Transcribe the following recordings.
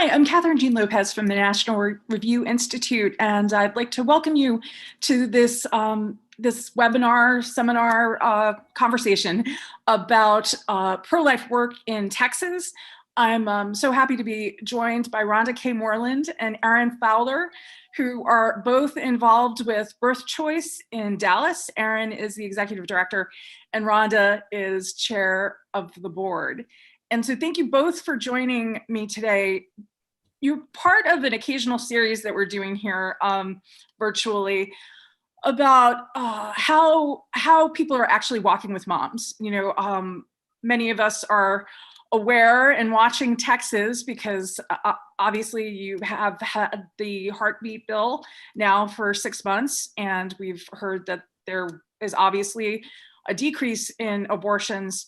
Hi, I'm Catherine Jean Lopez from the National Review Institute, and I'd like to welcome you to this webinar, seminar, conversation about pro-life work in Texas. I'm so happy to be joined by Rhonda K. Moreland and Erin Fowler, who are both involved with Birth Choice in Dallas. Erin is the executive director, and Rhonda is chair of the board. And so thank you both for joining me today. You're part of an occasional series that we're doing here virtually about how people are actually walking with moms. Many of us are aware and watching Texas because obviously you have had the heartbeat bill now for 6 months, and we've heard that there is obviously a decrease in abortions.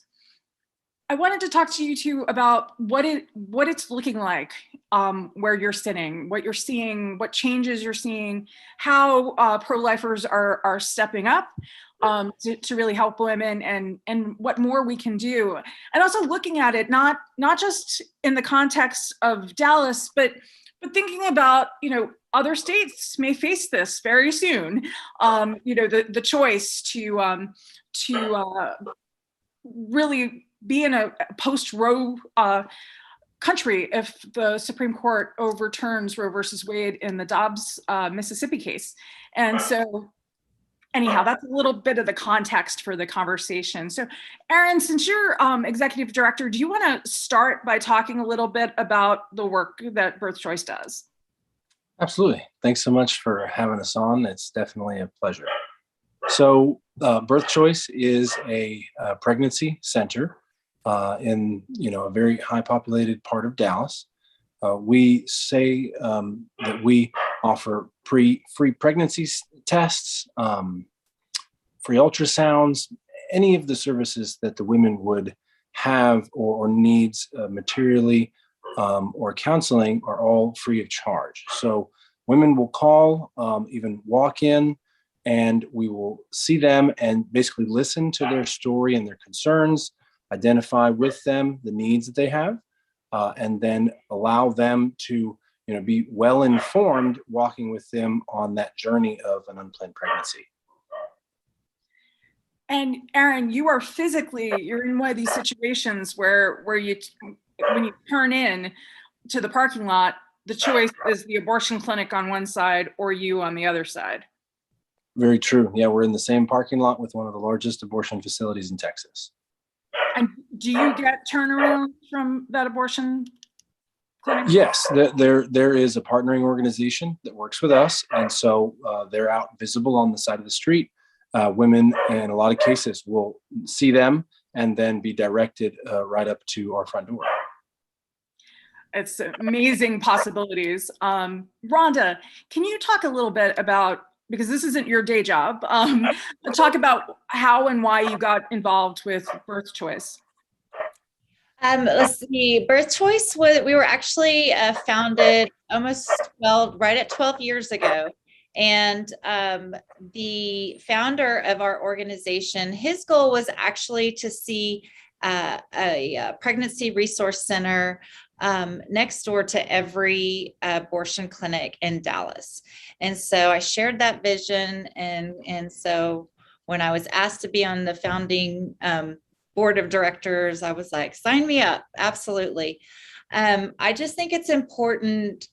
I wanted to talk to you two about what it's looking like where you're sitting, what you're seeing, what changes you're seeing, how pro-lifers are stepping up to really help women, and what more we can do. And also looking at it not just in the context of Dallas, but thinking about, other states may face this very soon. The choice to really be in a post-Roe country if the Supreme Court overturns Roe versus Wade in the Dobbs, Mississippi case. And so anyhow, that's a little bit of the context for the conversation. So Erin, since you're executive director, do you want to start by talking a little bit about the work that Birth Choice does? Absolutely. Thanks so much for having us on. It's definitely a pleasure. So Birth Choice is a pregnancy center in a very high populated part of Dallas. We say that we offer free pregnancy tests, free ultrasounds, any of the services that the women would have or needs materially or counseling are all free of charge. So women will call, even walk in, and we will see them and basically listen to their story and their concerns, identify with them the needs that they have, and then allow them to be well informed, walking with them on that journey of an unplanned pregnancy. And Erin, you're in one of these situations where when you turn in to the parking lot, the choice is the abortion clinic on one side or you on the other side. Very true. Yeah, we're in the same parking lot with one of the largest abortion facilities in Texas. And do you get turnaround from that abortion clinic? Yes, there is a partnering organization that works with us, and so they're out visible on the side of the street. Women, in a lot of cases, will see them and then be directed right up to our front door. It's amazing possibilities. Rhonda, can you talk a little bit about, because this isn't your day job, talk about how and why you got involved with Birth Choice? Let's see, Birth Choice, we were actually founded right at 12 years ago. And the founder of our organization, his goal was actually to see a pregnancy resource center next door to every abortion clinic in Dallas. And so I shared that vision. And so when I was asked to be on the founding board of directors, I was like, sign me up. Absolutely. I just think it's important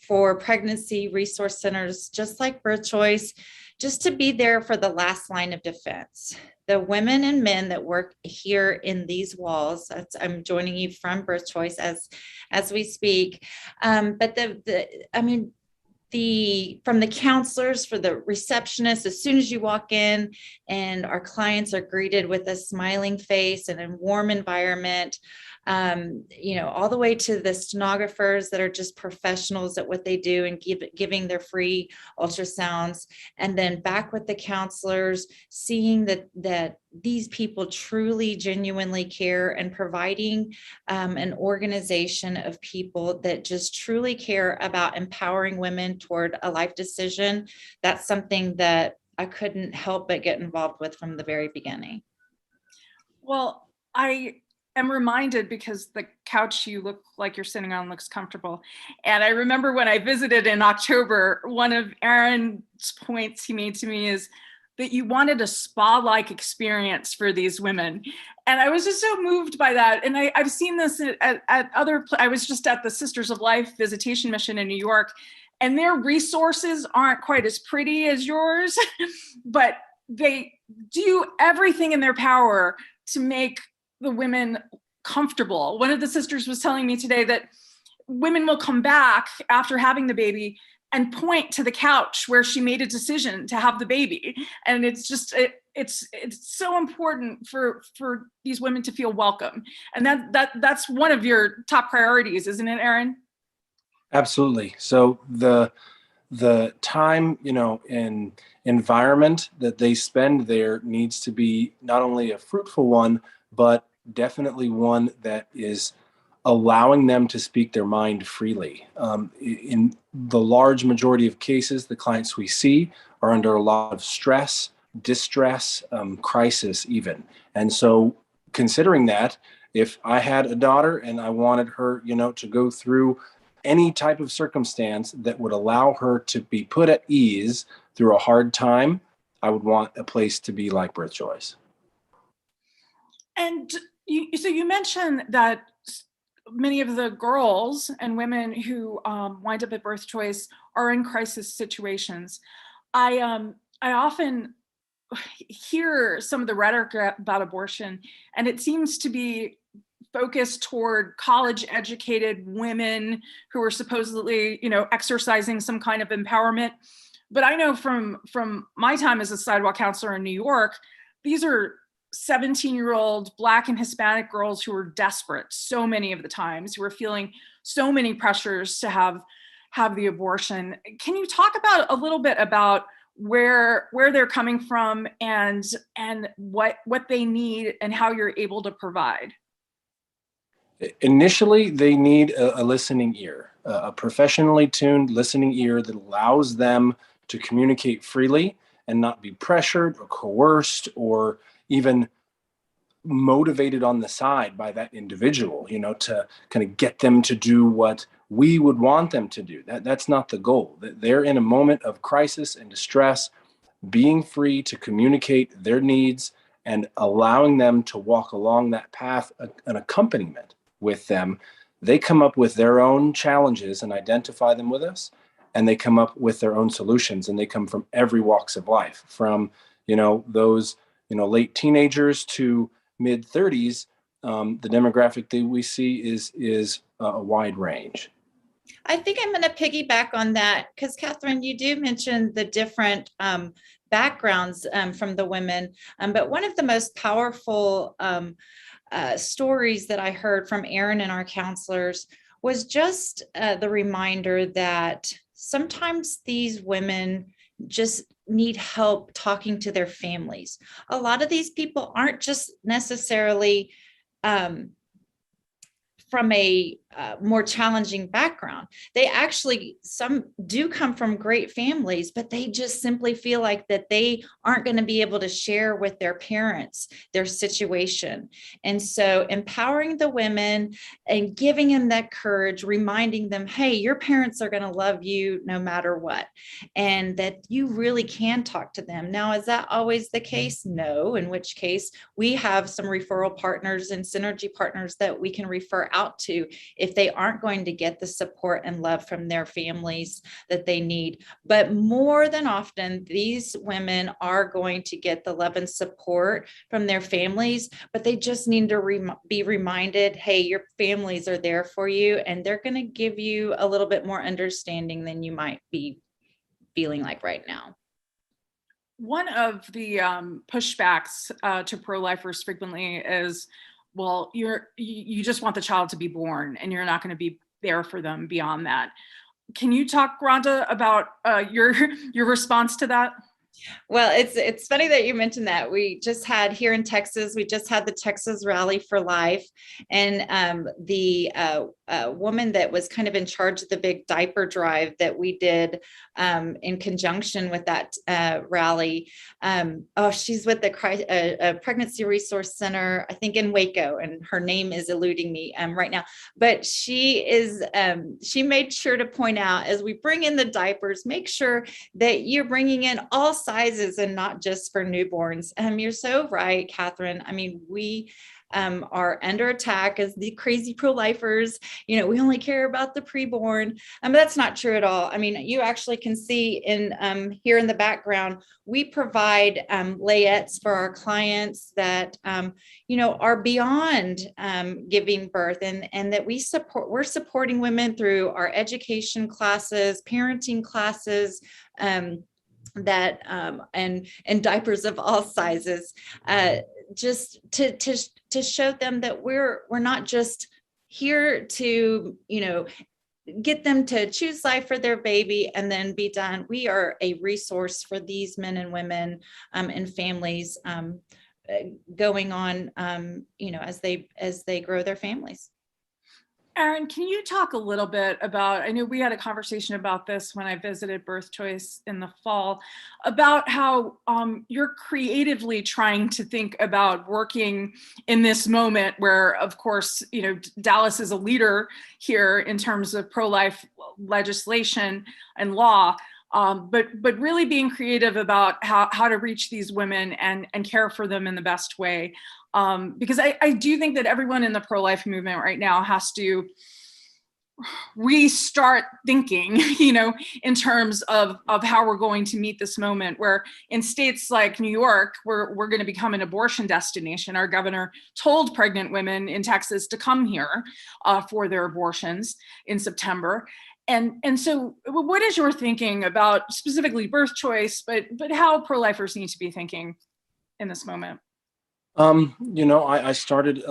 for pregnancy resource centers, just like Birth Choice, just to be there for the last line of defense. The women and men that work here in these walls, I'm joining you from Birth Choice as we speak, but from the counselors, for the receptionists, as soon as you walk in and our clients are greeted with a smiling face and a warm environment, all the way to the stenographers that are just professionals at what they do and giving their free ultrasounds, and then back with the counselors, seeing that these people truly, genuinely care, and providing an organization of people that just truly care about empowering women toward a life decision. That's something that I couldn't help but get involved with from the very beginning. Well, I am reminded, because the couch you look like you're sitting on looks comfortable. And I remember when I visited in October, one of Aaron's points he made to me is that you wanted a spa-like experience for these women. And I was just so moved by that. And I've seen this at other, I was just at the Sisters of Life visitation mission in New York, and their resources aren't quite as pretty as yours, but they do everything in their power to make the women comfortable. One of the sisters was telling me today that women will come back after having the baby and point to the couch where she made a decision to have the baby. And it's just, it's so important for these women to feel welcome. And that's one of your top priorities, isn't it, Aaron? Absolutely. So the time, and environment that they spend there needs to be not only a fruitful one, but definitely one that is allowing them to speak their mind freely. In the large majority of cases, the clients we see are under a lot of stress, distress, crisis even. And so considering that, if I had a daughter and I wanted her, to go through any type of circumstance that would allow her to be put at ease through a hard time, I would want a place to be like Birth Choice. And so you mentioned that many of the girls and women who wind up at Birth Choice are in crisis situations. I often hear some of the rhetoric about abortion, and it seems to be focused toward college-educated women who are supposedly, exercising some kind of empowerment. But I know from my time as a sidewalk counselor in New York, these are 17-year-old Black and Hispanic girls who are desperate so many of the times, who are feeling so many pressures to have the abortion. Can you talk about a little bit about where they're coming from and what they need and how you're able to provide? Initially, they need a listening ear, a professionally tuned listening ear that allows them to communicate freely and not be pressured or coerced or even motivated on the side by that individual, to kind of get them to do what we would want them to do. That's not the goal. They're in a moment of crisis and distress, being free to communicate their needs and allowing them to walk along that path, an accompaniment with them. They come up with their own challenges and identify them with us, and they come up with their own solutions, and they come from every walks of life, from those late teenagers to mid 30s. The demographic that we see is a wide range. I think I'm going to piggyback on that because, Catherine, you do mention the different backgrounds from the women, but one of the most powerful stories that I heard from Aaron and our counselors was just the reminder that sometimes these women just need help talking to their families. A lot of these people aren't just necessarily from a more challenging background. They actually, some do come from great families, but they just simply feel like that they aren't going to be able to share with their parents their situation. And so empowering the women and giving them that courage, reminding them, hey, your parents are going to love you no matter what, and that you really can talk to them. Now, is that always the case? No, in which case we have some referral partners and synergy partners that we can refer out to if they aren't going to get the support and love from their families that they need. But more than often, these women are going to get the love and support from their families, but they just need to be reminded, hey, your families are there for you, and they're going to give you a little bit more understanding than you might be feeling like right now. One of the pushbacks to pro-lifers frequently is, well, you just want the child to be born and you're not going to be there for them beyond that. Can you talk, Rhonda, about your response to that? Well, it's funny that you mentioned that. We just had here in Texas, we just had the Texas Rally for Life, and the woman that was kind of in charge of the big diaper drive that we did in conjunction with that rally. She's with the Pregnancy Resource Center, I think in Waco, and her name is eluding me right now. But she made sure to point out, as we bring in the diapers, make sure that you're bringing in all sizes and not just for newborns. You're so right, Catherine. I mean, we are under attack as the crazy pro-lifers. We only care about the preborn. That's not true at all. I mean, you actually can see in here in the background, we provide layettes for our clients that are beyond giving birth, and that we're supporting women through our education classes, parenting classes, and diapers of all sizes, just to show them that we're not just here to get them to choose life for their baby and then be done. We are a resource for these men and women and families going on as they grow their families. Erin, can you talk a little bit about, I know we had a conversation about this when I visited Birth Choice in the fall, about how you're creatively trying to think about working in this moment where, of course, Dallas is a leader here in terms of pro-life legislation and law, but really being creative about how to reach these women and care for them in the best way. Because I do think that everyone in the pro-life movement right now has to restart thinking, in terms of how we're going to meet this moment, where in states like New York, we're going to become an abortion destination. Our governor told pregnant women in Texas to come here for their abortions in September. And so what is your thinking about specifically birth choice, but how pro-lifers need to be thinking in this moment? I started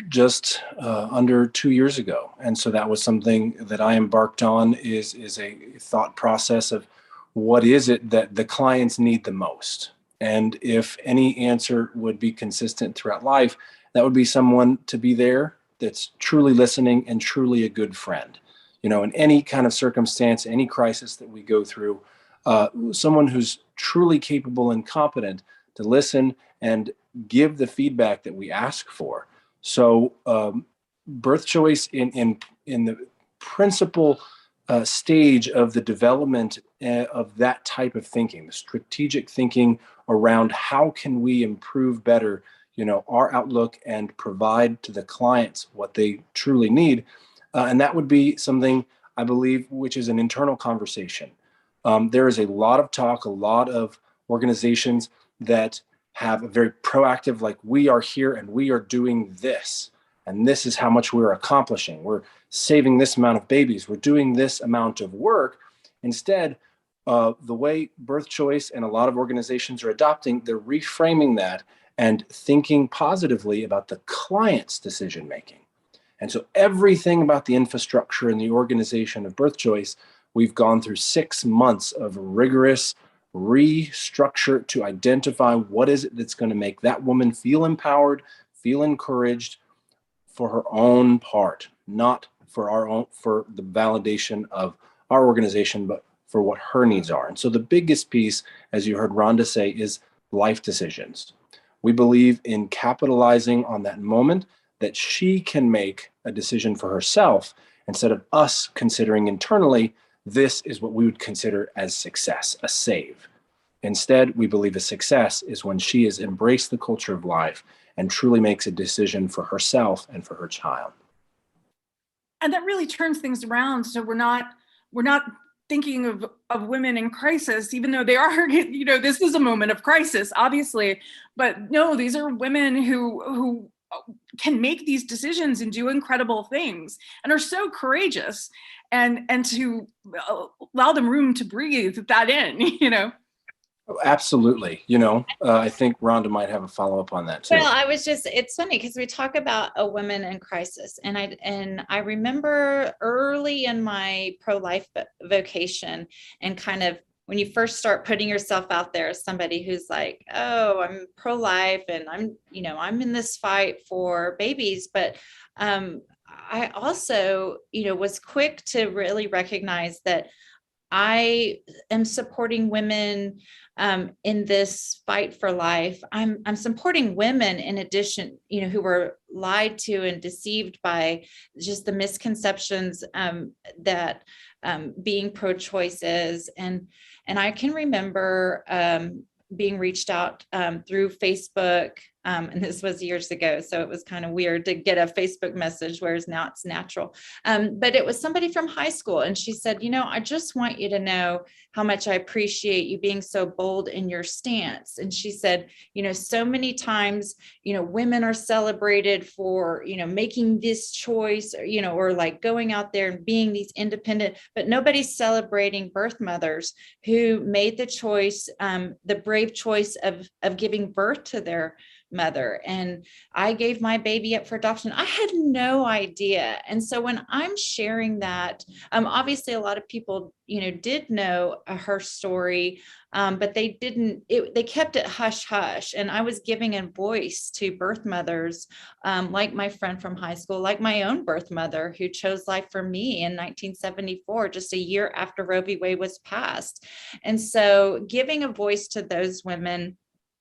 just under 2 years ago. And so that was something that I embarked on is a thought process of what is it that the clients need the most? And if any answer would be consistent throughout life, that would be someone to be there that's truly listening and truly a good friend. In any kind of circumstance, any crisis that we go through, someone who's truly capable and competent to listen and give the feedback that we ask for. So birth choice in the principal stage of the development of that type of thinking, the strategic thinking around how can we improve better, our outlook and provide to the clients what they truly need. And that would be something, I believe, which is an internal conversation. There is a lot of talk, a lot of organizations that have a very proactive, like, we are here and we are doing this, and this is how much we're accomplishing. We're saving this amount of babies. We're doing this amount of work. Instead, the way birth choice and a lot of organizations are adopting, they're reframing that and thinking positively about the client's decision making. And so everything about the infrastructure and the organization of birth choice, we've gone through 6 months of rigorous restructure to identify what is it that's going to make that woman feel empowered, feel encouraged for her own part, not for the validation of our organization, but for what her needs are. And so the biggest piece, as you heard Rhonda say, is life decisions. We believe in capitalizing on that moment that she can make a decision for herself instead of us considering internally, this is what we would consider as success, a save. Instead, we believe a success is when she has embraced the culture of life and truly makes a decision for herself and for her child. And that really turns things around. So we're not thinking of women in crisis, even though they are, this is a moment of crisis, obviously. But no, these are women who can make these decisions and do incredible things and are so courageous, and to allow them room to breathe that in. Absolutely. I think Rhonda might have a follow-up on that too. Well, it's funny because we talk about a woman in crisis, and I remember early in my pro-life vocation and kind of when you first start putting yourself out there as somebody who's like, oh, I'm pro-life and I'm in this fight for babies. But I also, was quick to really recognize that I am supporting women in this fight for life. I'm supporting women in addition, who were lied to and deceived by just the misconceptions that being pro-choice is. And I can remember being reached out through Facebook. And this was years ago, so it was kind of weird to get a Facebook message, whereas now it's natural. But it was somebody from high school, and she said, I just want you to know how much I appreciate you being so bold in your stance. And she said, so many times, women are celebrated for, making this choice, or like going out there and being these independent, but nobody's celebrating birth mothers who made the choice, the brave choice of giving birth to their mother. And I gave my baby up for adoption. I had no idea. And so when I'm sharing that, obviously a lot of people, did know her story, but they didn't, they kept it hush hush. And I was giving a voice to birth mothers, like my friend from high school, like my own birth mother who chose life for me in 1974, just a year after Roe v. Wade was passed. And so giving a voice to those women,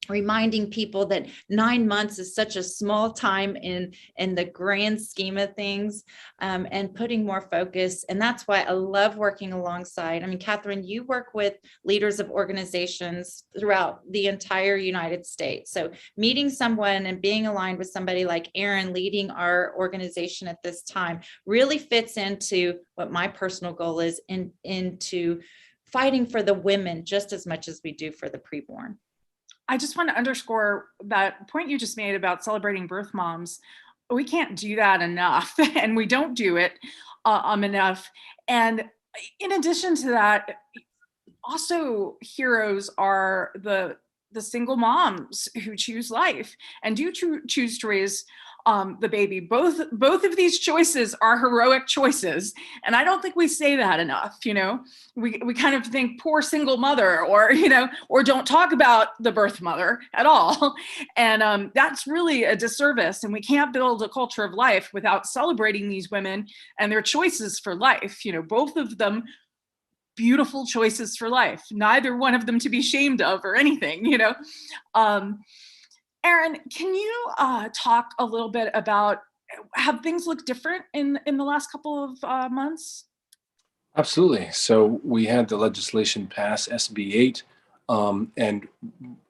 reminding people that 9 months is such a small time in the grand scheme of things, and putting more focus. And that's why I love working alongside. I mean, Catherine, you work with leaders of organizations throughout the entire United States. So meeting someone and being aligned with somebody like Erin leading our organization at this time really fits into what my personal goal is, into fighting for the women just as much as we do for the preborn. I just want to underscore that point you just made about celebrating birth moms. We can't do that enough, and we don't do it enough. And in addition to that, also heroes are the single moms who choose life and do choose to raise the baby. Both of these choices are heroic choices, and I don't think we say that enough. We kind of think poor single mother, or or don't talk about the birth mother at all, and that's really a disservice. And we can't build a culture of life without celebrating these women and their choices for life. Both of them beautiful choices for life, neither one of them to be shamed of or anything. Erin, can you talk a little bit about, have things looked different in the last couple of months? Absolutely. So we had the legislation pass, SB 8, and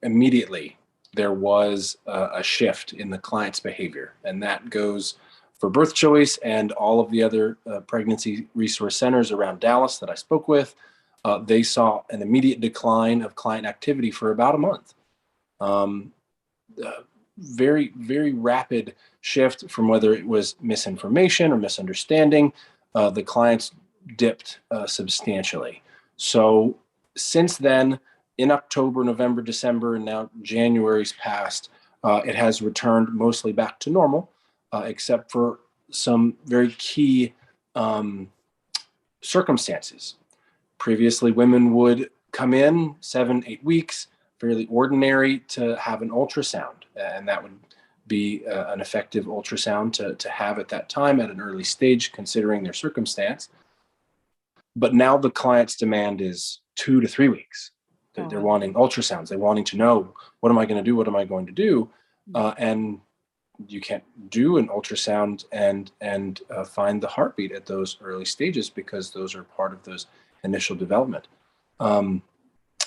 immediately there was a shift in the client's behavior. And that goes for Birth Choice and all of the other pregnancy resource centers around Dallas that I spoke with. They saw an immediate decline of client activity for about a month. Very, very rapid shift from whether it was misinformation or misunderstanding. The clients dipped substantially. So since then, in October, November, December, and now January's passed, it has returned mostly back to normal, except for some very key circumstances. Previously, women would come in 7-8 weeks, fairly ordinary to have an ultrasound, and that would be an effective ultrasound to have at that time at an early stage, considering their circumstance. But now the client's demand is 2 to 3 weeks. They're wanting ultrasounds. They're wanting to know, what am I going to do? What am I going to do? And you can't do an ultrasound and find the heartbeat at those early stages, because those are part of those initial development.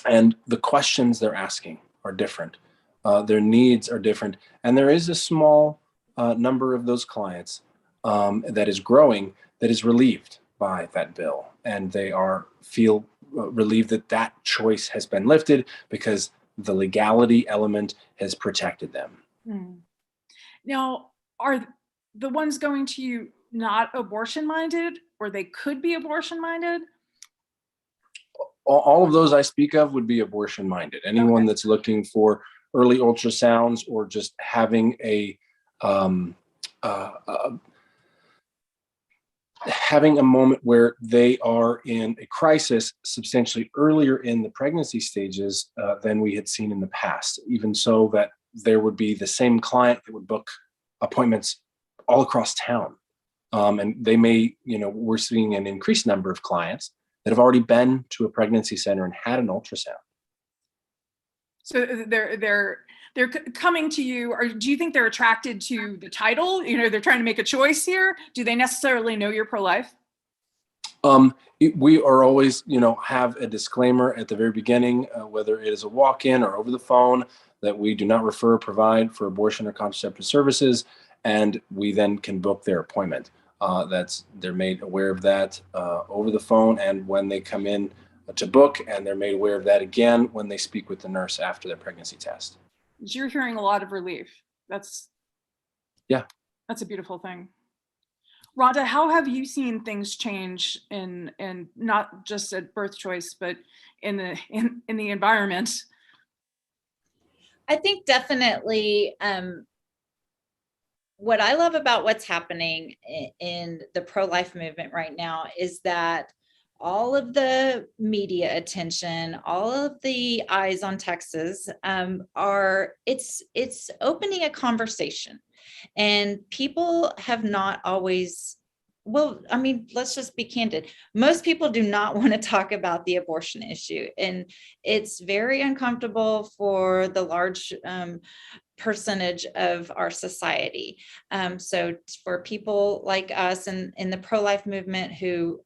And the questions they're asking are different. Their needs are different. And there is a small number of those clients that is growing, that is relieved by that bill. And they feel relieved that that choice has been lifted, because the legality element has protected them. Now, are the ones going to you not abortion minded, or they could be abortion minded? All of those I speak of would be abortion minded. Anyone that's looking for early ultrasounds, or just having having a moment where they are in a crisis substantially earlier in the pregnancy stages than we had seen in the past, even so that there would be the same client that would book appointments all across town. And they may, we're seeing an increased number of clients that have already been to a pregnancy center and had an ultrasound. So they're coming to you, or do you think they're attracted to the title? They're trying to make a choice here. Do they necessarily know you're pro-life? We are always, have a disclaimer at the very beginning, whether it is a walk-in or over the phone, that we do not refer or provide for abortion or contraceptive services, and we then can book their appointment. They're made aware of that over the phone, and when they come in to book, and they're made aware of that again when they speak with the nurse after their pregnancy test. You're hearing a lot of relief. That's a beautiful thing. Rhonda, how have you seen things change in not just at Birth Choice, but in the environment? I think definitely what I love about what's happening in the pro-life movement right now is that all of the media attention, all of the eyes on Texas it's opening a conversation, and people have not always, let's just be candid. Most people do not want to talk about the abortion issue, and it's very uncomfortable for the large percentage of our society. So for people like us and in the pro-life movement who,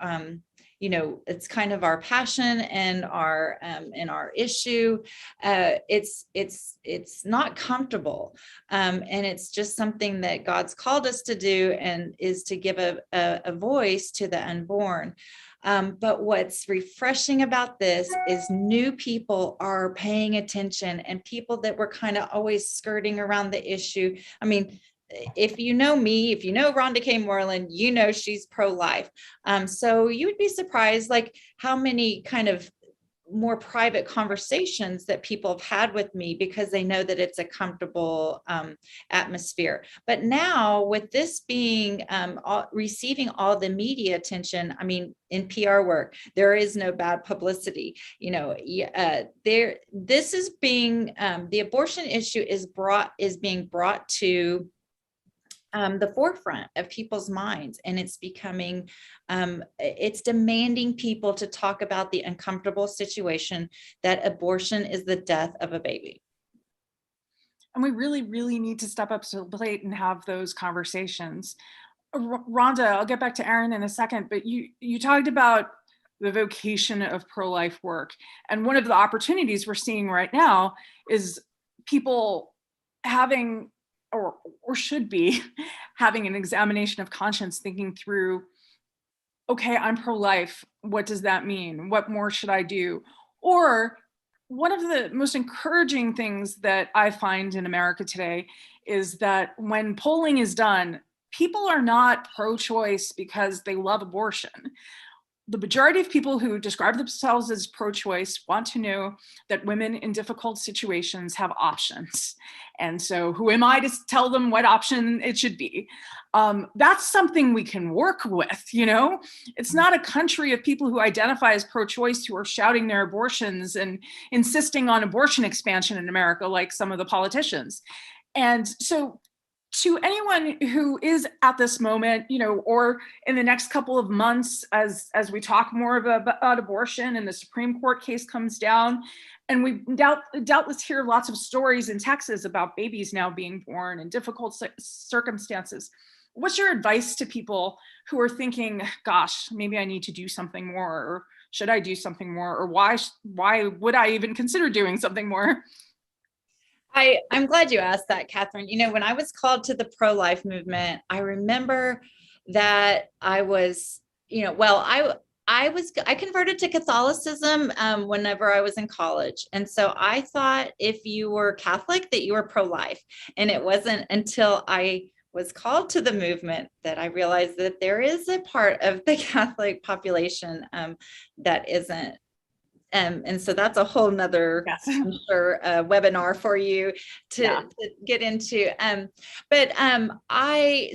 it's kind of our passion and our issue. It's not comfortable, and it's just something that God's called us to do, and is to give a voice to the unborn. But what's refreshing about this is new people are paying attention, and people that were kind of always skirting around the issue. If you know me, if you know Rhonda K. Moreland, she's pro-life. So you would be surprised how many kind of more private conversations that people have had with me, because they know that it's a comfortable atmosphere. But now with this being receiving all the media attention, in PR work, there is no bad publicity. This is being the abortion issue is being brought to the forefront of people's minds, and it's becoming it's demanding people to talk about the uncomfortable situation that abortion is the death of a baby. And we really, really need to step up to the plate and have those conversations. Rhonda, I'll get back to Aaron in a second, but you talked about the vocation of pro-life work, and one of the opportunities we're seeing right now is people having or should be having an examination of conscience, thinking through, okay, I'm pro-life. What does that mean? What more should I do? Or one of the most encouraging things that I find in America today is that when polling is done, people are not pro-choice because they love abortion. The majority of people who describe themselves as pro-choice want to know that women in difficult situations have options. And so who am I to tell them what option it should be? That's something we can work with, It's not a country of people who identify as pro-choice who are shouting their abortions and insisting on abortion expansion in America, like some of the politicians. And so to anyone who is at this moment, or in the next couple of months, as we talk more about abortion and the Supreme Court case comes down, and we doubtless hear lots of stories in Texas about babies now being born in difficult circumstances. What's your advice to people who are thinking, gosh, maybe I need to do something more, or should I do something more, or why would I even consider doing something more? I'm glad you asked that, Catherine. When I was called to the pro-life movement, I remember that I was, I converted to Catholicism whenever I was in college. And so I thought if you were Catholic that you were pro-life. And it wasn't until I was called to the movement that I realized that there is a part of the Catholic population that isn't And so that's a whole nother, Yes. I'm sure, webinar for you Yeah. to get into.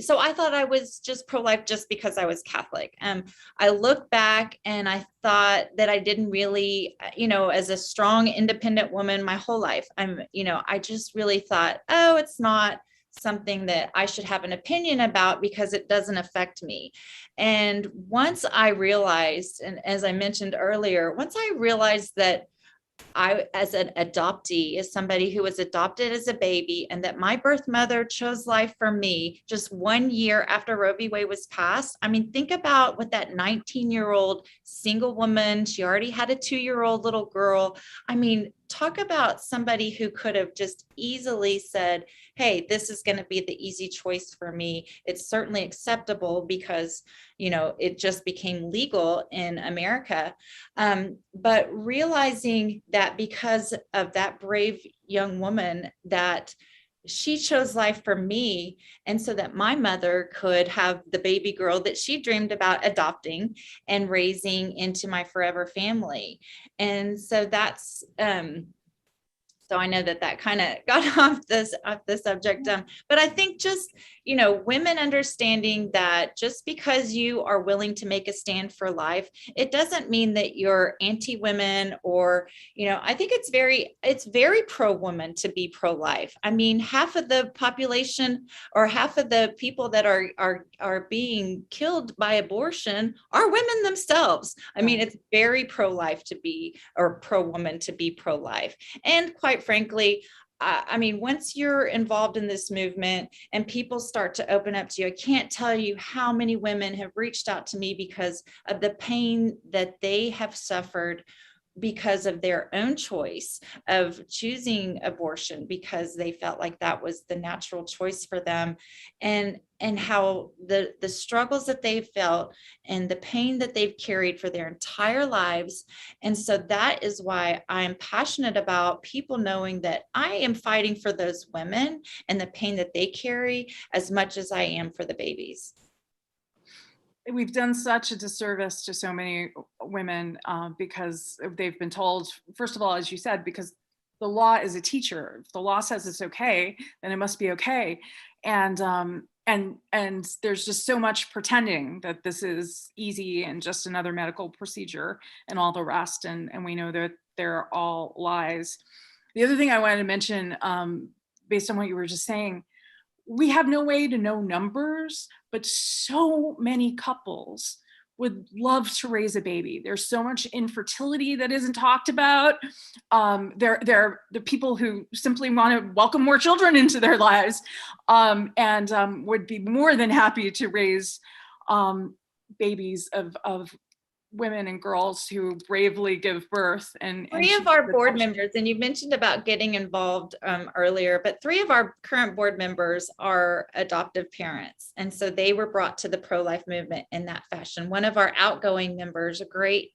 So I thought I was just pro-life just because I was Catholic. I look back and I thought that I didn't really, as a strong, independent woman my whole life, I just really thought, oh, it's not something that I should have an opinion about because it doesn't affect me. And once I realized, and as I mentioned earlier, once I realized that I, as an adoptee, as somebody who was adopted as a baby, and that my birth mother chose life for me just 1 year after Roe v. Wade was passed. I mean, think about what that 19-year-old single woman, she already had a 2-year-old little girl. I mean, talk about somebody who could have just easily said, hey, this is going to be the easy choice for me. It's certainly acceptable because, it just became legal in America. But realizing that because of that brave young woman, that she chose life for me, and so that my mother could have the baby girl that she dreamed about adopting and raising into my forever family. And so that's so I know that kind of got off the subject, but I think just women understanding that just because you are willing to make a stand for life, it doesn't mean that you're anti-women, or I think it's very pro-woman to be pro-life. I mean, half of the population, or half of the people that are being killed by abortion are women themselves. I mean, it's very pro-life to be, or pro-woman to be pro-life. And quite frankly, I mean, once you're involved in this movement and people start to open up to you, I can't tell you how many women have reached out to me because of the pain that they have suffered because of their own choice of choosing abortion, because they felt like that was the natural choice for them, and how the struggles that they've felt and the pain that they've carried for their entire lives. And so that is why I'm passionate about people knowing that I am fighting for those women and the pain that they carry as much as I am for the babies. We've done such a disservice to so many women because they've been told, first of all, as you said, because the law is a teacher. If the law says it's okay, then it must be okay. And there's just so much pretending that this is easy and just another medical procedure and all the rest. And we know that they're all lies. The other thing I wanted to mention, based on what you were just saying, we have no way to know numbers, but so many couples would love to raise a baby. There's so much infertility that isn't talked about. They're the people who simply want to welcome more children into their lives, and would be more than happy to raise babies of women and girls who bravely give birth. And three of our board members, and you mentioned about getting involved earlier, but 3 of our current board members are adoptive parents. And so they were brought to the pro-life movement in that fashion. One of our outgoing members, a great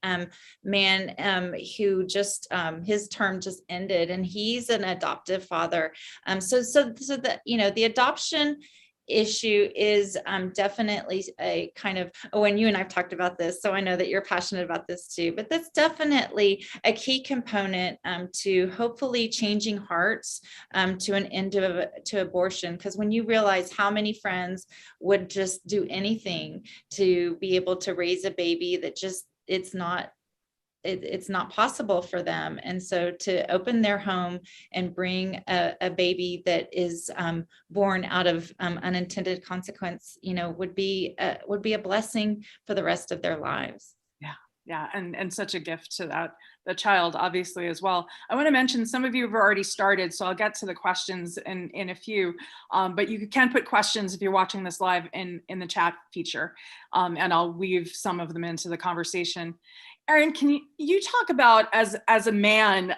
man who just, his term just ended, and he's an adoptive father. So the, the adoption issue is definitely a kind of, and you and I've talked about this, so I know that you're passionate about this too, but that's definitely a key component to hopefully changing hearts to an end to abortion. Because when you realize how many friends would just do anything to be able to raise a baby that just, it's not possible for them. And so to open their home and bring a baby that is born out of unintended consequence, would be a blessing for the rest of their lives. Yeah, and such a gift to the child, obviously, as well. I want to mention some of you have already started, so I'll get to the questions in a few, but you can put questions if you're watching this live in the chat feature, and I'll weave some of them into the conversation. Aaron, can you talk about, as a man,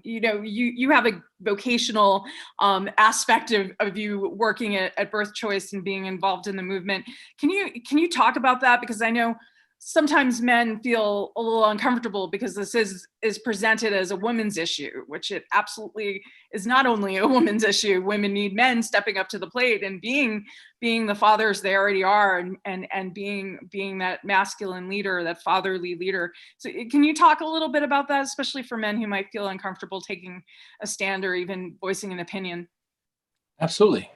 you have a vocational aspect of you working at Birth Choice and being involved in the movement. Can you talk about that? Because I know sometimes men feel a little uncomfortable because this is presented as a woman's issue, which it absolutely is not only a woman's issue. Women need men stepping up to the plate and being the fathers they already are, and being that masculine leader, that fatherly leader. So can you talk a little bit about that, especially for men who might feel uncomfortable taking a stand or even voicing an opinion? Absolutely.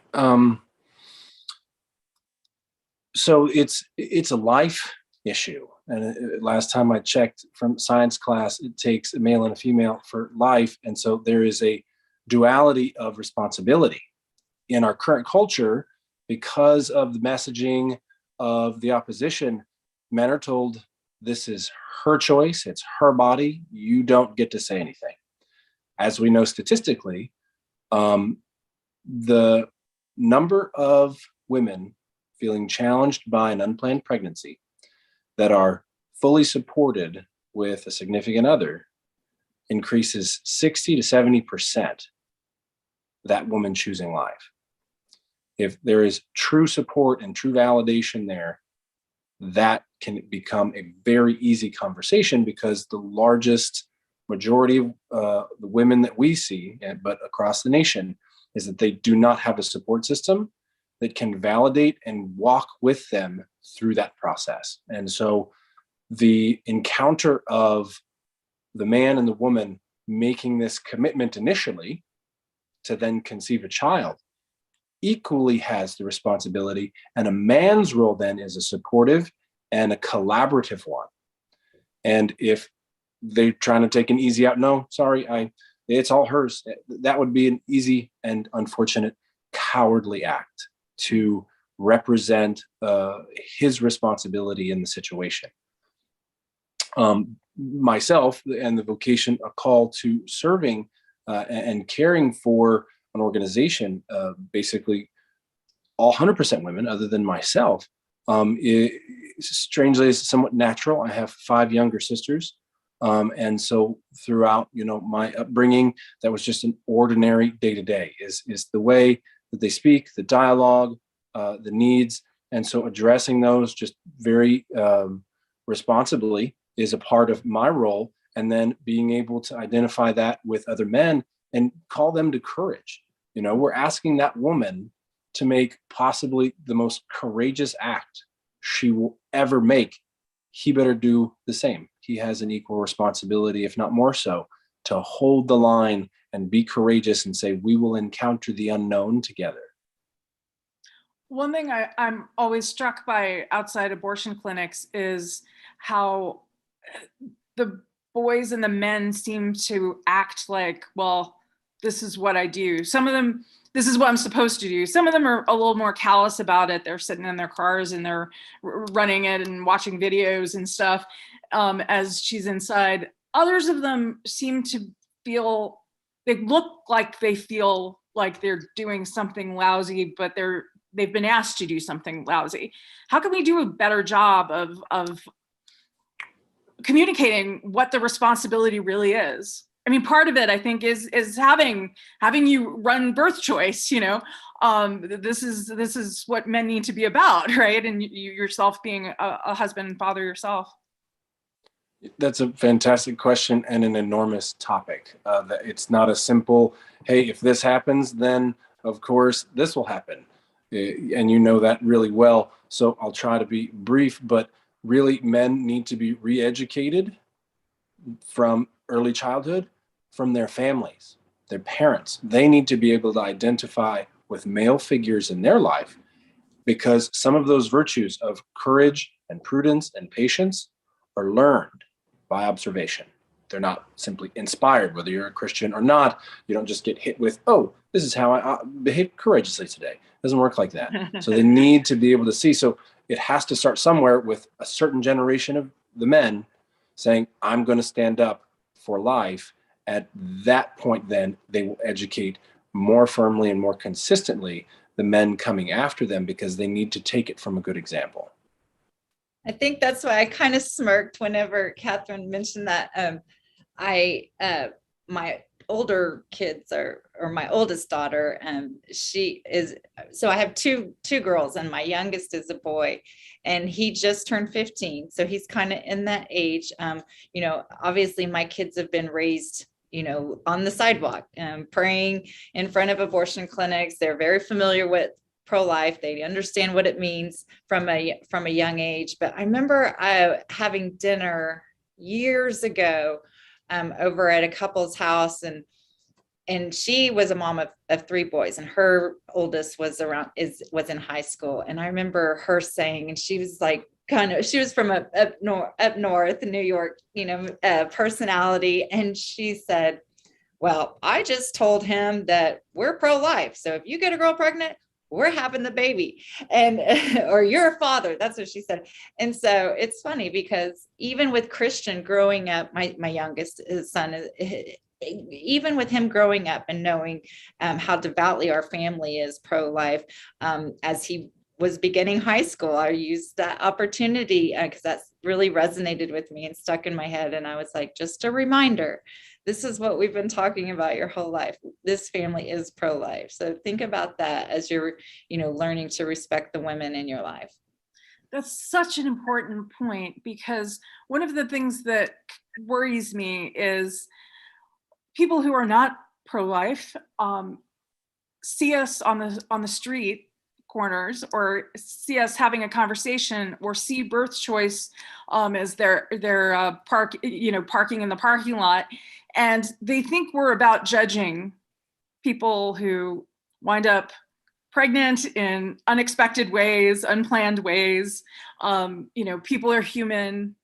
So it's a life issue. And last time I checked from science class, it takes a male and a female for life. And so there is a duality of responsibility in our current culture because of the messaging of the opposition. Men are told this is her choice, it's her body, you don't get to say anything. As we know statistically, the number of women feeling challenged by an unplanned pregnancy that are fully supported with a significant other increases 60 to 70% that woman choosing life. If there is true support and true validation there, that can become a very easy conversation, because the largest majority of the women that we see, but across the nation, is that they do not have a support system that can validate and walk with them through that process. And so the encounter of the man and the woman making this commitment initially to then conceive a child equally has the responsibility. And a man's role then is a supportive and a collaborative one. And if they're trying to take an easy out, no, sorry, it's all hers. That would be an easy and unfortunate cowardly act to represent his responsibility in the situation. Myself and the vocation, a call to serving and caring for an organization, basically all 100% women other than myself, strangely is somewhat natural. I have 5 younger sisters. And so throughout, my upbringing, that was just an ordinary day-to-day is the way that they speak, the dialogue, the needs. And so addressing those just very responsibly is a part of my role. And then being able to identify that with other men and call them to courage. We're asking that woman to make possibly the most courageous act she will ever make. He better do the same. He has an equal responsibility, if not more so, to hold the line and be courageous and say, we will encounter the unknown together. One thing I'm always struck by outside abortion clinics is how the boys and the men seem to act like, well, this is what I do. Some of them, this is what I'm supposed to do. Some of them are a little more callous about it. They're sitting in their cars and they're running it and watching videos and stuff as she's inside. Others of them seem to feel, they look like they feel like they're doing something lousy, but they've been asked to do something lousy. How can we do a better job of communicating what the responsibility really is? I mean, part of it, I think, is having you run Birth Choice. This is what men need to be about, right? And you yourself being a husband and father yourself. That's a fantastic question and an enormous topic. That it's not a simple, hey, if this happens, then of course this will happen, and you know that really well. So I'll try to be brief, but really, men need to be re-educated from early childhood, from their families, their parents. They need to be able to identify with male figures in their life, because some of those virtues of courage and prudence and patience are learned by observation. They're not simply inspired, whether you're a Christian or not. You don't just get hit with, oh, this is how I behave courageously today. It doesn't work like that. So they need to be able to see. So it has to start somewhere with a certain generation of the men saying, I'm going to stand up for life. At that point, then they will educate more firmly and more consistently the men coming after them, because they need to take it from a good example. I think that's why I kind of smirked whenever Catherine mentioned that. I my older kids or my oldest daughter, she is, so I have two girls, and my youngest is a boy, and he just turned 15. So he's kind of in that age. Obviously my kids have been raised, on the sidewalk, praying in front of abortion clinics. They're very familiar with pro-life. They understand what it means from a young age. But I remember having dinner years ago, over at a couple's house, and she was a mom of three boys, and her oldest was in high school. And I remember her saying, and she was like, she was from up north in New York, personality. And she said, well, I just told him that we're pro-life. So if you get a girl pregnant, we're having the baby, and or you're a father. That's what she said. And so it's funny because even with Christian growing up, my youngest son, even with him growing up and knowing how devoutly our family is pro-life, as he was beginning high school, I used that opportunity because that's really resonated with me and stuck in my head. And I was like, just a reminder, this is what we've been talking about your whole life. This family is pro-life. So think about that as you're, learning to respect the women in your life. That's such an important point, because one of the things that worries me is people who are not pro-life see us on the street corners, or see us having a conversation, or see birth choice as they're parking in the parking lot, and they think we're about judging people who wind up pregnant in unexpected ways, unplanned ways. People are human.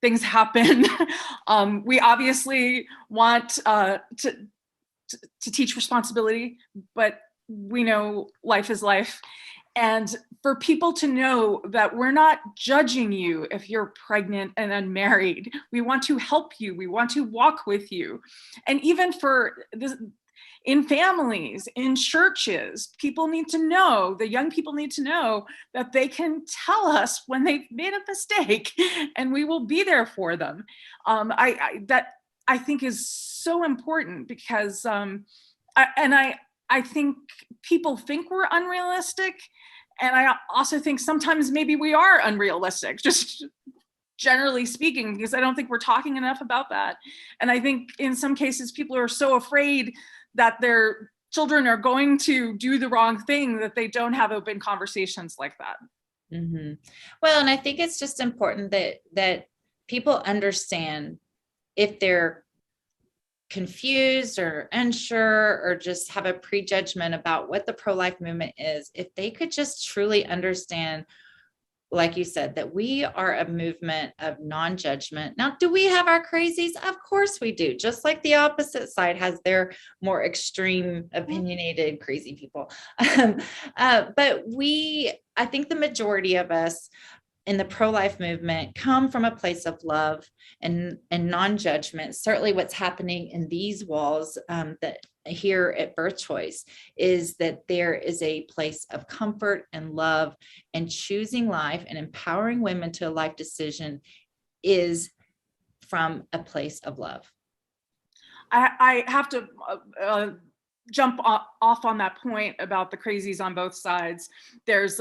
Things happen. We obviously want to teach responsibility, but we know life is life. And for people to know that we're not judging you if you're pregnant and unmarried, we want to help you. We want to walk with you. And even for this, in families, in churches, people need to know, the young people need to know that they can tell us when they've made a mistake, and we will be there for them. That I think is so important, because I think people think we're unrealistic. And I also think sometimes maybe we are unrealistic, just generally speaking, because I don't think we're talking enough about that. And I think in some cases, people are so afraid that their children are going to do the wrong thing that they don't have open conversations like that. Mm-hmm. Well, and I think it's just important that people understand, if they're confused or unsure or just have a prejudgment about what the pro-life movement is, if they could just truly understand, like you said, that we are a movement of non-judgment. Now, do we have our crazies? Of course we do. Just like the opposite side has their more extreme, opinionated, crazy people. But I think the majority of us in the pro-life movement come from a place of love and non-judgment. Certainly what's happening in these walls that here at Birth Choice is that there is a place of comfort and love, and choosing life and empowering women to a life decision is from a place of love. I have to jump off on that point about the crazies on both sides. There's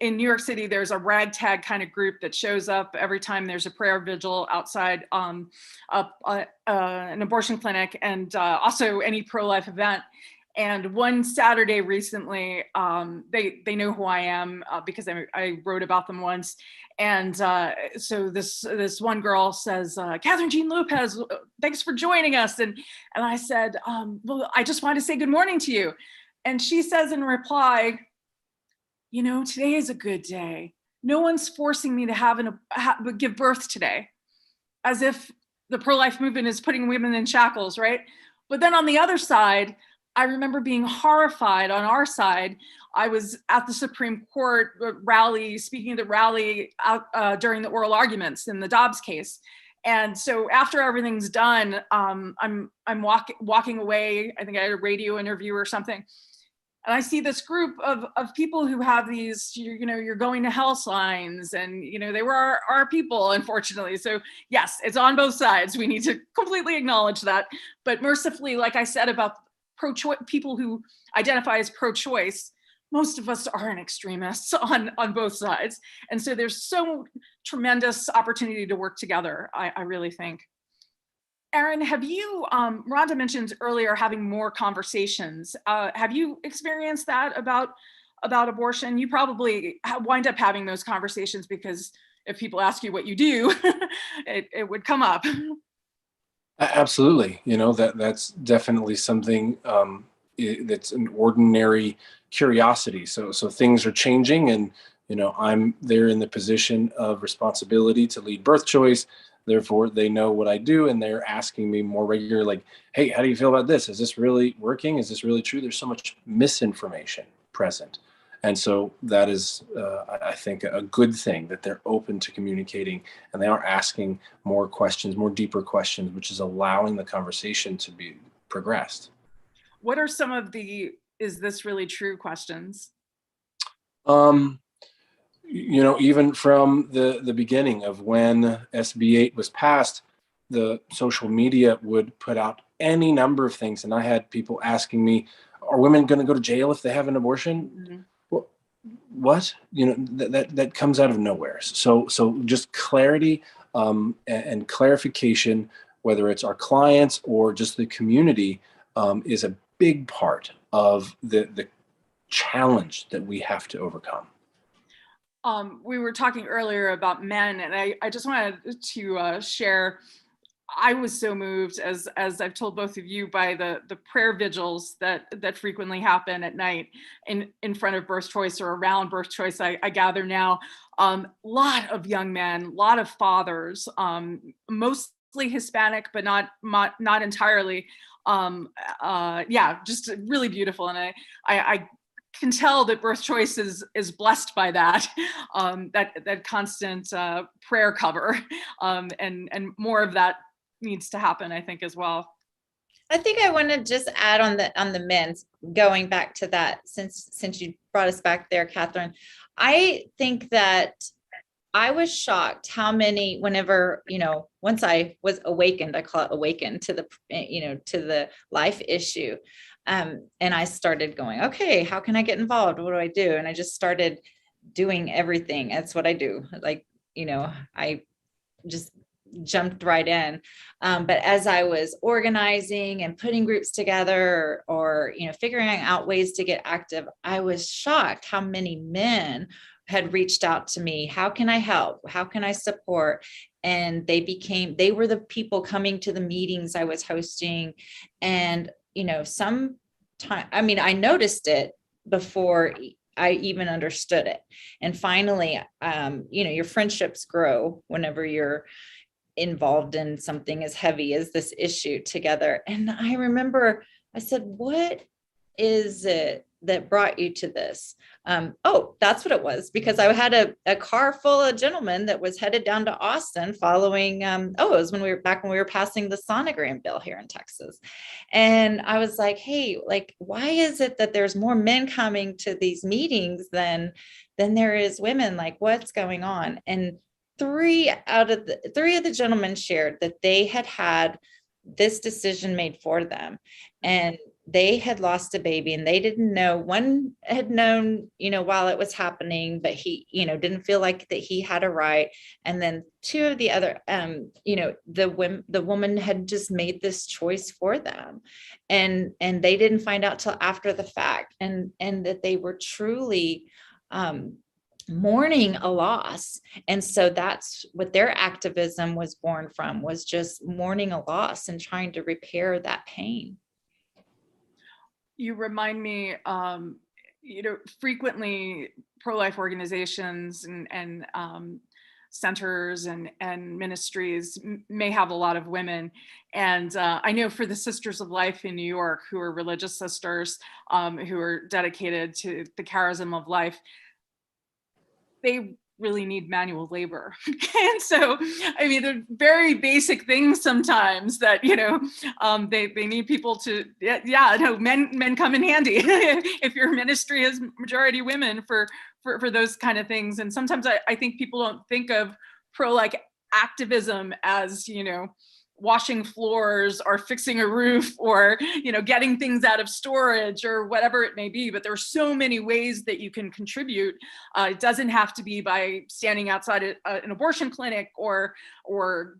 in New York City, there's a ragtag kind of group that shows up every time there's a prayer vigil outside an abortion clinic, and also any pro-life event. And one Saturday recently, they know who I am because I wrote about them once. And so this one girl says, Catherine Jean Lopez, thanks for joining us. And I said, well, I just wanted to say good morning to you. And she says in reply, today is a good day. No one's forcing me to give birth today, as if the pro-life movement is putting women in shackles, right? But then on the other side, I remember being horrified on our side. I was at the Supreme Court rally, speaking at the rally during the oral arguments in the Dobbs case. And so after everything's done, I'm walking away. I think I had a radio interview or something. And I see this group of people who have these, you're going to hell signs, and, they were our people, unfortunately. So yes, it's on both sides. We need to completely acknowledge that. But mercifully, like I said about pro-choice, people who identify as pro-choice, most of us aren't extremists on both sides. And so there's so tremendous opportunity to work together, I really think. Erin, have you, Rhonda mentioned earlier having more conversations. Have you experienced that about abortion? You probably wind up having those conversations because if people ask you what you do, it would come up. Absolutely. That's definitely something that's an ordinary curiosity. So things are changing, and I'm there in the position of responsibility to lead Birth Choice. Therefore, they know what I do, and they're asking me more regularly, like, hey, how do you feel about this? Is this really working? Is this really true? There's so much misinformation present. And so that is, I think, a good thing, that they're open to communicating and they are asking more questions, more deeper questions, which is allowing the conversation to be progressed. What are some of the, is this really true questions? Even from the beginning of when SB 8 was passed, the social media would put out any number of things. And I had people asking me, are women going to go to jail if they have an abortion? Mm-hmm. Well, what? That comes out of nowhere. So just clarity and clarification, whether it's our clients or just the community, is a big part of the challenge that we have to overcome. We were talking earlier about men, and I just wanted to share, I was so moved, as I've told both of you, by the prayer vigils that frequently happen at night in front of Birth Choice or around Birth Choice. I gather now, lot of young men, lot of fathers, mostly Hispanic, but not entirely. Just really beautiful, and I can tell that Birth Choice is blessed by that, that constant prayer cover, and more of that needs to happen, I think, as well. I think I want to just add on the men's, going back to that, since you brought us back there, Catherine. I think that I was shocked how many, whenever, once I was awakened, I call it awakened to the life issue. And I started going, okay, how can I get involved? What do I do? And I just started doing everything. That's what I do. Like, I just jumped right in. But as I was organizing and putting groups together, or figuring out ways to get active, I was shocked how many men had reached out to me. How can I help? How can I support? And they were the people coming to the meetings I was hosting. And I noticed it before I even understood it. And finally, your friendships grow whenever you're involved in something as heavy as this issue together. And I remember I said, what is it that brought you to this? That's what it was, because I had a car full of gentlemen that was headed down to Austin following, it was when we were passing the sonogram bill here in Texas. And I was like, hey, like, why is it that there's more men coming to these meetings than there is women? Like, what's going on? And three of the gentlemen shared that they had this decision made for them, and they had lost a baby, and they didn't know. One had known, while it was happening, but he, didn't feel like that he had a right. And then two of the other, the woman had just made this choice for them, and they didn't find out till after the fact, and that they were truly mourning a loss. And so that's what their activism was born from, was just mourning a loss and trying to repair that pain. You remind me, frequently pro-life organizations and centers and ministries may have a lot of women. And I know for the Sisters of Life in New York, who are religious sisters, who are dedicated to the charism of life, they really need manual labor. And so, I mean, they're very basic things sometimes that, they need people to, no, men come in handy if your ministry is majority women for those kind of things. And sometimes I think people don't think of pro-like activism as, washing floors or fixing a roof or, getting things out of storage or whatever it may be. But there are so many ways that you can contribute. It doesn't have to be by standing outside an abortion clinic or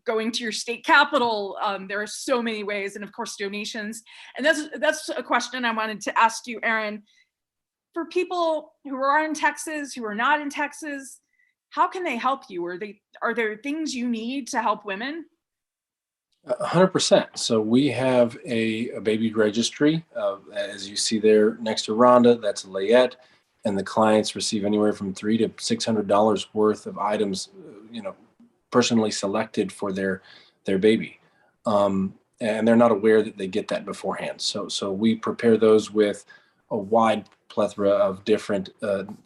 going to your state capitol. There are so many ways, and of course donations. And that's a question I wanted to ask you, Erin. For people who are in Texas, who are not in Texas, how can they help you? Are there things you need to help women? 100%. So we have a baby registry, as you see there next to Rhonda, that's Layette, and the clients receive anywhere from $300 to $600 worth of items, personally selected for their baby. And they're not aware that they get that beforehand. So we prepare those with a wide plethora of different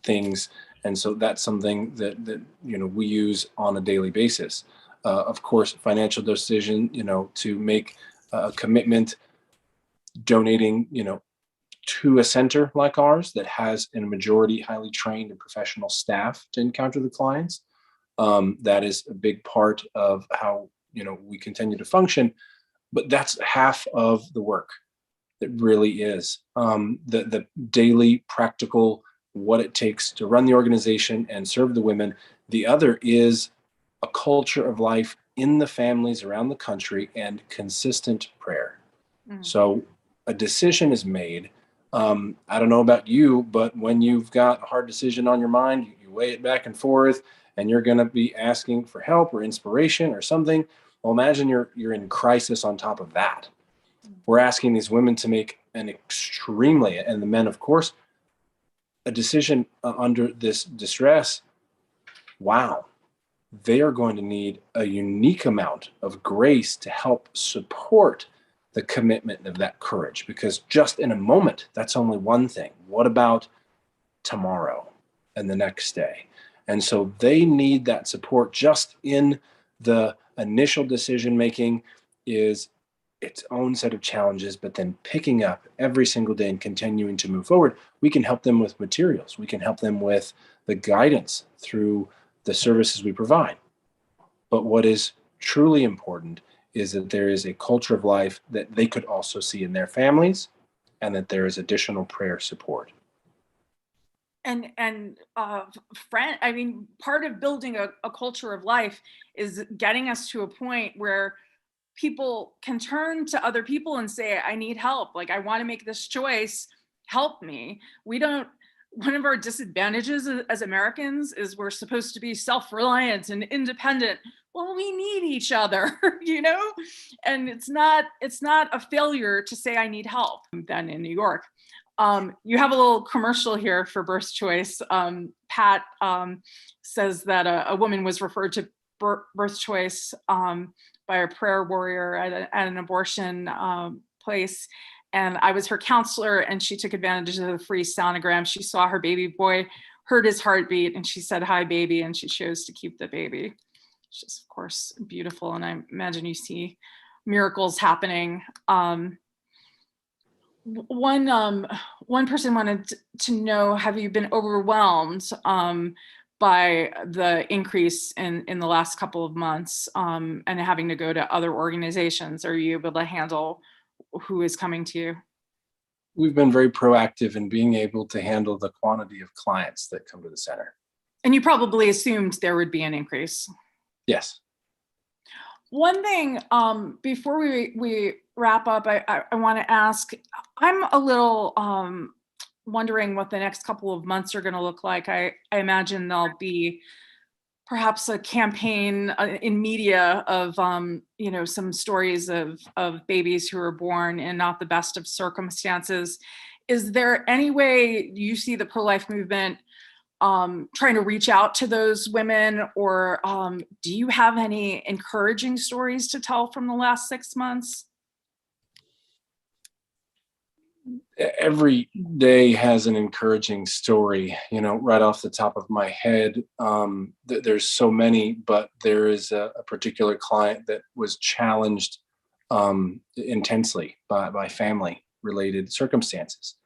things. And so that's something that we use on a daily basis. Of course, financial decision, to make a commitment, donating, to a center like ours that has in a majority highly trained and professional staff to encounter the clients. That is a big part of how, we continue to function, but that's half of the work. It really is. The daily practical, what it takes to run the organization and serve the women. The other is a culture of life in the families around the country and consistent prayer. So a decision is made. I don't know about you, but when you've got a hard decision on your mind, you weigh it back and forth, and you're going to be asking for help or inspiration or something. Well, imagine you're in crisis on top of that. We're asking these women to make an extremely, and the men, of course, a decision under this distress. Wow. They are going to need a unique amount of grace to help support the commitment of that courage, because just in a moment, that's only one thing. What about tomorrow and the next day? And so they need that support. Just in the initial decision making is its own set of challenges, but then picking up every single day and continuing to move forward, we can help them with materials. We can help them with the guidance through the services we provide. But what is truly important is that there is a culture of life that they could also see in their families, and that there is additional prayer support. And I mean, part of building a culture of life is getting us to a point where people can turn to other people and say, I need help. Like, I want to make this choice. Help me. One of our disadvantages as Americans is we're supposed to be self-reliant and independent. Well, we need each other, and it's not a failure to say I need help. Then in New York, you have a little commercial here for Birth Choice. Pat says that a woman was referred to Birth Choice by a prayer warrior at an abortion place. And I was her counselor, and she took advantage of the free sonogram. She saw her baby boy, heard his heartbeat, and she said, "Hi, baby," and she chose to keep the baby. It's just, of course, beautiful. And I imagine you see miracles happening. One person wanted to know, have you been overwhelmed by the increase in the last couple of months and having to go to other organizations? Are you able to handle who is coming to you? We've been very proactive in being able to handle the quantity of clients that come to the center. And you probably assumed there would be an increase. Yes. One thing, before we wrap up, I want to ask, I'm a little wondering what the next couple of months are going to look like. I imagine there'll be perhaps a campaign in media of, some stories of babies who are born in not the best of circumstances. Is there any way you see the pro-life movement trying to reach out to those women, or do you have any encouraging stories to tell from the last 6 months? every day has an encouraging story, right off the top of my head. There's so many, but there is a particular client that was challenged intensely by family related circumstances,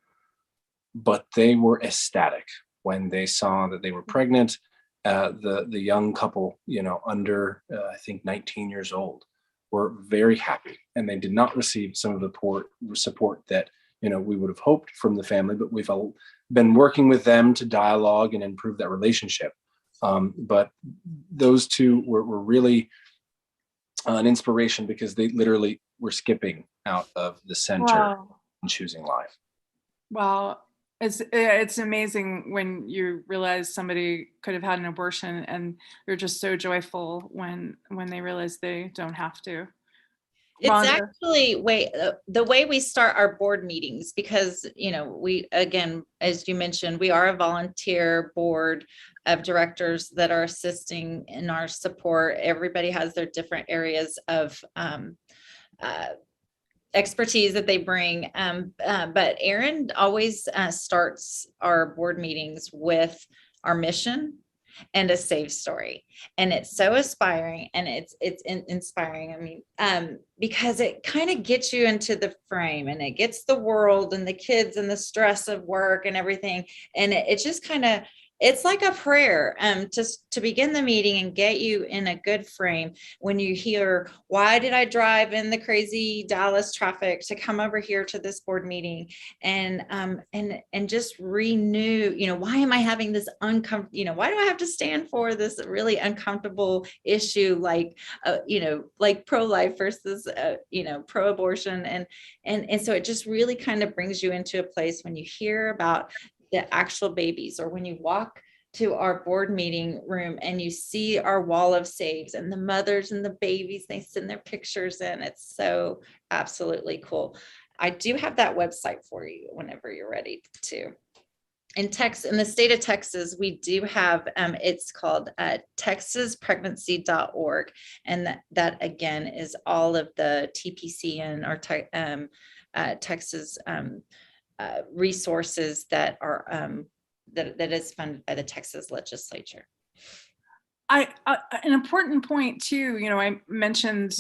but they were ecstatic when they saw that they were pregnant. The young couple, under I think 19 years old, were very happy, and they did not receive some of the support that we would have hoped from the family. But we've been working with them to dialogue and improve that relationship. But those two were really an inspiration, because they literally were skipping out of the center. Wow. And choosing life. Wow. It's amazing when you realize somebody could have had an abortion, and they're just so joyful when they realize they don't have to. It's Rhonda? actually the way we start our board meetings, because, we, again, as you mentioned, we are a volunteer board of directors that are assisting in our support. Everybody has their different areas of expertise that they bring. But Erin always starts our board meetings with our mission and a safe story. And it's so inspiring, and it's inspiring. I mean, because it kind of gets you into the frame, and it gets the world and the kids and the stress of work and everything. And it just kind of, it's like a prayer to begin the meeting and get you in a good frame. When you hear, why did I drive in the crazy Dallas traffic to come over here to this board meeting, and just renew, why am I having this uncomfortable, why do I have to stand for this really uncomfortable issue, like pro-life versus pro-abortion, and so it just really kind of brings you into a place when you hear about the actual babies, or when you walk to our board meeting room and you see our wall of saves and the mothers and the babies, they send their pictures in. It's so absolutely cool. I do have that website for you whenever you're ready to. In the state of Texas, we do have, it's called texaspregnancy.org. And that again is all of the TPCN or Texas resources that are that is funded by the Texas legislature. An important point too, I mentioned,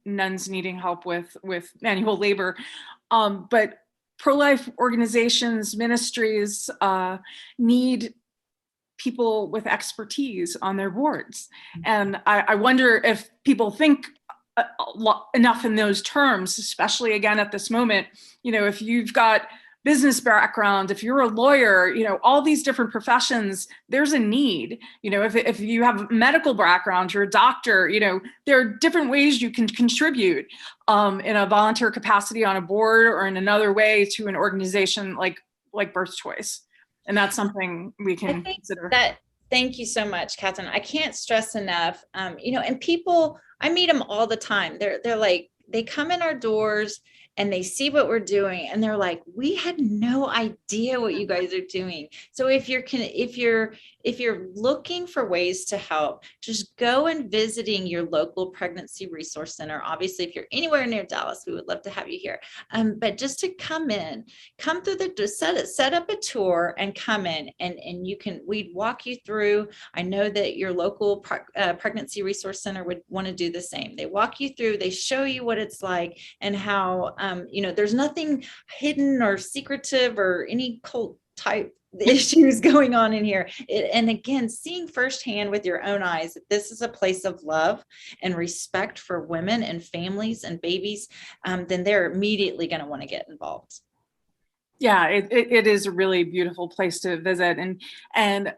nuns needing help with manual labor, but pro-life organizations, ministries need people with expertise on their boards. And I wonder if people think enough in those terms, especially again at this moment, if you've got business background, if you're a lawyer, all these different professions, there's a need. If you have a medical background, you're a doctor, there are different ways you can contribute in a volunteer capacity on a board, or in another way to an organization like Birth Choice. And that's something we can consider. Thank you so much, Catherine. I can't stress enough, and people, I meet them all the time. They're like, they come in our doors and they see what we're doing, and they're like, we had no idea what you guys are doing. So if you're looking for ways to help, just go and visiting your local pregnancy resource center. Obviously, if you're anywhere near Dallas, we would love to have you here. But just to come through set up a tour and come in, and we'd walk you through. I know that your local pregnancy resource center would want to do the same. They walk you through, they show you what it's like, and how there's nothing hidden or secretive or any cult type issues going on in here. And again, seeing firsthand with your own eyes that this is a place of love and respect for women and families and babies, then they're immediately going to want to get involved. Yeah, it is a really beautiful place to visit, and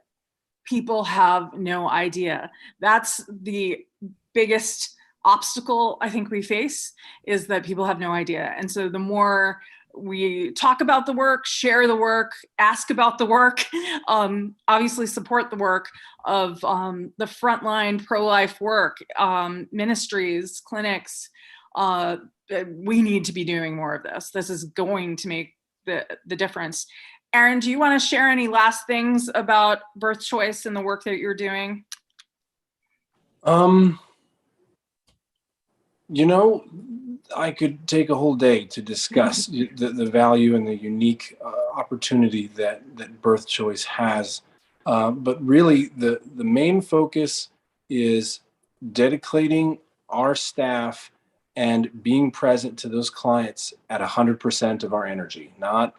people have no idea. That's the biggest obstacle I think we face, is that people have no idea. And so the more we talk about the work, share the work, ask about the work, obviously support the work of the frontline pro-life work, ministries, clinics, we need to be doing more of this. This is going to make the difference. Erin, do you want to share any last things about Birth Choice and the work that you're doing? I could take a whole day to discuss the value and the unique opportunity that Birth Choice has. But really, the main focus is dedicating our staff and being present to those clients at 100% of our energy, not,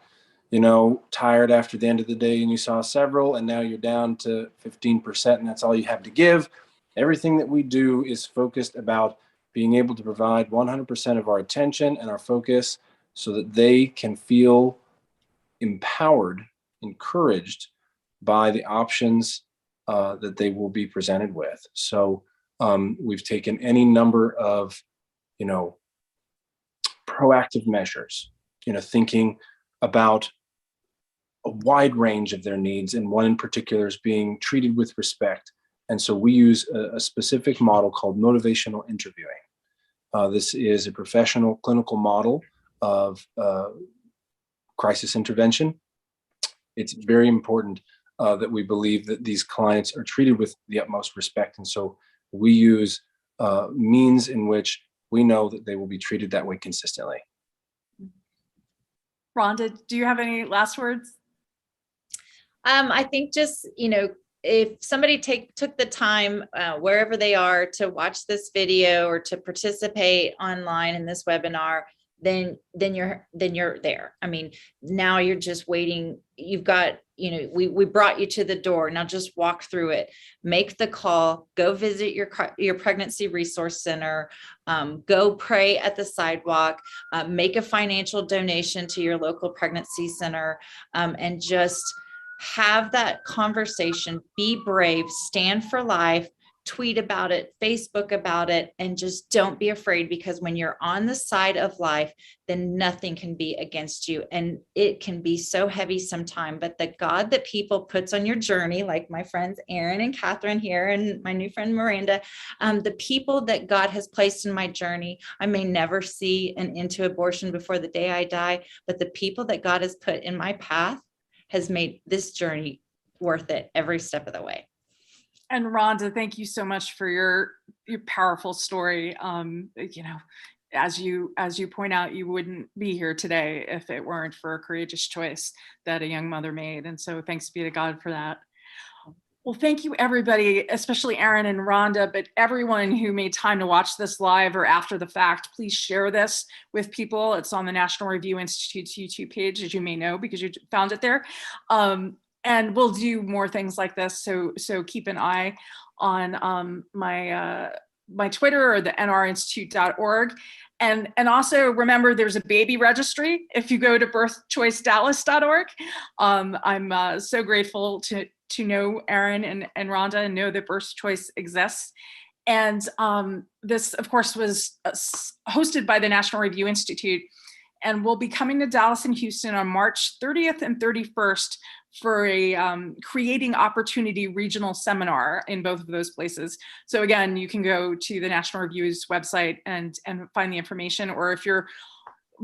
tired after the end of the day and you saw several and now you're down to 15% and that's all you have to give. Everything that we do is focused about being able to provide 100% of our attention and our focus so that they can feel empowered, encouraged by the options that they will be presented with. So we've taken any number of, proactive measures, thinking about a wide range of their needs, and one in particular is being treated with respect. And so we use a specific model called motivational interviewing. This is a professional clinical model of crisis intervention. It's very important that we believe that these clients are treated with the utmost respect. And so we use means in which we know that they will be treated that way consistently. Rhonda, do you have any last words? I think just, if somebody took the time wherever they are to watch this video or to participate online in this webinar, then you're there. I mean, now you're just waiting. You've got, we brought you to the door. Now just walk through it, make the call, go visit your pregnancy resource center, go pray at the sidewalk, make a financial donation to your local pregnancy center, and just have that conversation, be brave, stand for life, tweet about it, Facebook about it, and just don't be afraid, because when you're on the side of life, then nothing can be against you. And it can be so heavy sometimes, but the God that people puts on your journey, like my friends Aaron and Catherine here, and my new friend Miranda, the people that God has placed in my journey, I may never see an end to abortion before the day I die, but the people that God has put in my path has made this journey worth it every step of the way. And Rhonda, thank you so much for your powerful story. As you point out, you wouldn't be here today if it weren't for a courageous choice that a young mother made. And so thanks be to God for that. Well, thank you, everybody, especially Aaron and Rhonda, but everyone who made time to watch this live or after the fact. Please share this with people. It's on the National Review Institute's YouTube page, as you may know, because you found it there. And we'll do more things like this. So keep an eye on my Twitter or the nrinstitute.org. And also remember, there's a baby registry if you go to birthchoicedallas.org. I'm so grateful to know Aaron and Rhonda and know that Birth Choice exists. And this, of course, was hosted by the National Review Institute, and we'll be coming to Dallas and Houston on March 30th and 31st for a Creating Opportunity regional seminar in both of those places. So again, you can go to the National Review's website and find the information, or if you're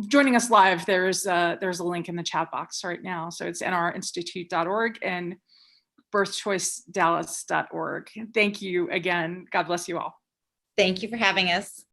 joining us live, there's a link in the chat box right now. So it's nrinstitute.org and birthchoicedallas.org. Thank you again. God bless you all. Thank you for having us.